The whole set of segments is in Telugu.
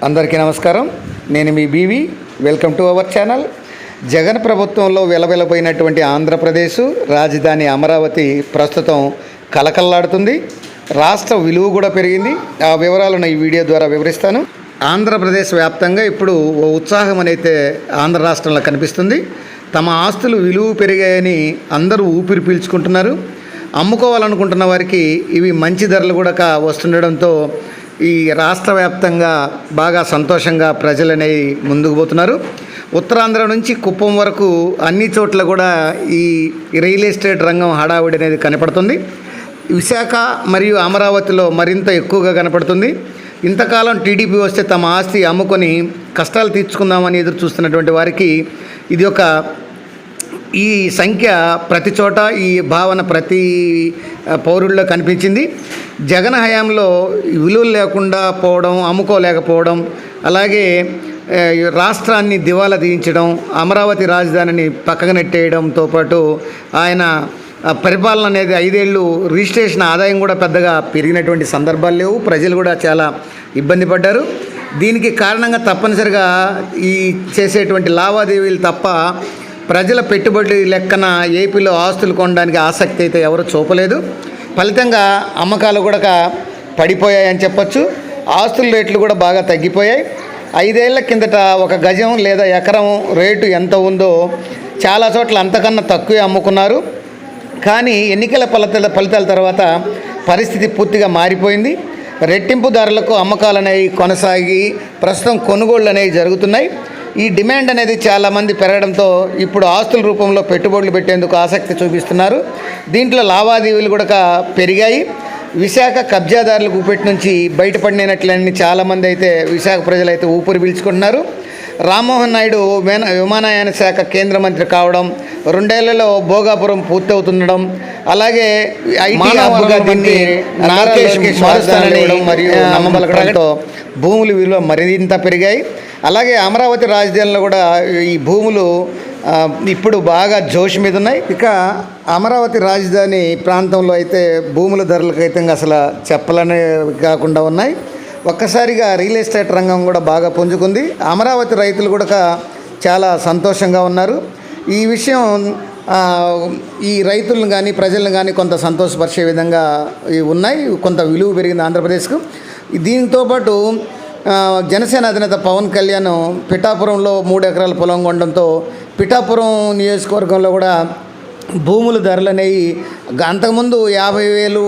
అందరికీ నమస్కారం. నేను మీ BV. Welcome to our channel. Jagan ప్రభుత్వంలో వెలవెలపోయినటువంటి ఆంధ్రప్రదేశ్ రాజధాని అమరావతి ప్రస్తుతం కలకల్లాడుతుంది. రాష్ట్ర విలువ కూడా పెరిగింది. ఆ వివరాలను ఈ వీడియో ద్వారా వివరిస్తాను. ఆంధ్రప్రదేశ్ వ్యాప్తంగా ఇప్పుడు ఓ ఉత్సాహం అనేది ఆంధ్ర రాష్ట్రంలో కనిపిస్తుంది. తమ ఆస్తులు విలువ పెరిగాయని అందరూ ఊపిరి పీల్చుకుంటున్నారు. అమ్ముకోవాలనుకుంటున్న వారికి ఇవి మంచి ధరలు కూడా వస్తుండడంతో ఈ రాష్ట్ర వ్యాప్తంగా బాగా సంతోషంగా ప్రజలు అనేవి ముందుకు పోతున్నారు. ఉత్తరాంధ్ర నుంచి కుప్పం వరకు అన్ని చోట్ల కూడా ఈ రియల్ ఎస్టేట్ రంగం హడావుడి అనేది కనపడుతుంది. విశాఖ మరియు అమరావతిలో మరింత ఎక్కువగా కనపడుతుంది. ఇంతకాలం టీడీపీ వస్తే తమ ఆస్తి అమ్ముకొని కష్టాలు తీర్చుకుందామని ఎదురు చూస్తున్నటువంటి వారికి ఇది ఒక ఈ సంఖ్య ప్రతి చోట ఈ భావన ప్రతి పౌరుల్లో కనిపించింది. జగన్ హయాంలో విలువలు లేకుండా పోవడం, అమ్ముకోలేకపోవడం, అలాగే రాష్ట్రాన్ని దివాలా తీయించడం, అమరావతి రాజధానిని పక్కకు నెట్టేయడంతో పాటు ఆయన పరిపాలన అనేది 5 ఏళ్ళు రిజిస్ట్రేషన్ ఆదాయం కూడా పెద్దగా పెరిగినటువంటి సందర్భాలు లేవు. ప్రజలు కూడా చాలా ఇబ్బంది పడ్డారు. దీనికి కారణంగా తప్పనిసరిగా ఈ చేసేటువంటి లావాదేవీలు తప్ప ప్రజల పెట్టుబడి లెక్కన ఏపీలో ఆస్తులు కొనడానికి ఆసక్తి అయితే ఎవరు చూపలేదు. ఫలితంగా అమ్మకాలు కూడా పడిపోయాయని చెప్పచ్చు. ఆస్తుల రేట్లు కూడా బాగా తగ్గిపోయాయి. 5 ఏళ్ల కిందట ఒక గజం లేదా ఎకరం రేటు ఎంత ఉందో చాలా చోట్ల అంతకన్నా తక్కువే అమ్ముకున్నారు. కానీ ఎన్నికల ఫలితాల తర్వాత పరిస్థితి పూర్తిగా మారిపోయింది. రెట్టింపు ధరలకు అమ్మకాలు అనేవి కొనసాగి ప్రస్తుతం కొనుగోళ్ళు అనేవి జరుగుతున్నాయి. ఈ డిమాండ్ అనేది చాలామంది పెరగడంతో ఇప్పుడు ఆస్తుల రూపంలో పెట్టుబడులు పెట్టేందుకు ఆసక్తి చూపిస్తున్నారు. దీంట్లో లావాదేవీలు కూడా పెరిగాయి. విశాఖ కబ్జాదారుల గుప్పెట్టి నుంచి బయటపడినట్లని చాలామంది అయితే విశాఖ ప్రజలైతే ఊపిరి పీల్చుకుంటున్నారు. రామ్మోహన్ నాయుడు విమానయాన శాఖ కేంద్ర మంత్రి కావడం, 2 ఏళ్లలో భోగాపురం పూర్తవుతుండడం, అలాగే దీన్ని మరియు నమ్మబలకడంతో భూముల విలువ మరింత పెరిగాయి. అలాగే అమరావతి రాజధానిలో కూడా ఈ భూములు ఇప్పుడు బాగా జోష్ మీద ఉన్నాయి. ఇక అమరావతి రాజధాని ప్రాంతంలో అయితే భూముల ధరలకైతే అసలు చెప్పలనే కాకుండా ఉన్నాయి. ఒక్కసారిగా రియల్ ఎస్టేట్ రంగం కూడా బాగా పుంజుకుంది. అమరావతి రైతులు కూడా చాలా సంతోషంగా ఉన్నారు. ఈ విషయం ఈ రైతులను కానీ ప్రజలను కానీ కొంత సంతోషపరిచే విధంగా ఉన్నాయి. కొంత విలువ పెరిగింది ఆంధ్రప్రదేశ్కు. దీంతో పాటు జనసేన అధినేత పవన్ కళ్యాణ్ పిఠాపురంలో 3 ఎకరాల పొలం కొనడంతో పిఠాపురం నియోజకవర్గంలో కూడా భూముల ధరలు అనేవి అంతకుముందు 50,000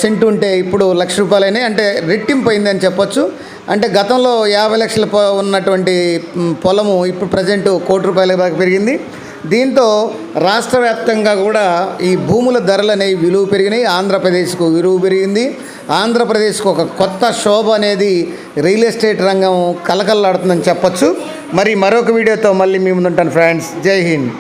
సెంటు ఉంటే ఇప్పుడు ₹1,00,000 అయినాయి. అంటే రెట్టింపు అయిందని చెప్పొచ్చు. అంటే గతంలో 50 లక్షల ఉన్నటువంటి పొలము ఇప్పుడు ప్రజెంట్ ₹1,00,00,000 దాకా పెరిగింది. దీంతో రాష్ట్ర వ్యాప్తంగా కూడా ఈ భూముల ధరలు అనేవి విలువ పెరిగినాయి. ఆంధ్రప్రదేశ్కు విలువ పెరిగింది. ఆంధ్రప్రదేశ్కు ఒక కొత్త శోభ అనేది రియల్ ఎస్టేట్ రంగం కలకల్లాడుతుందని చెప్పొచ్చు. మరి మరొక వీడియోతో మళ్ళీ మీ ముందుంటాను ఫ్రెండ్స్. జై హింద్.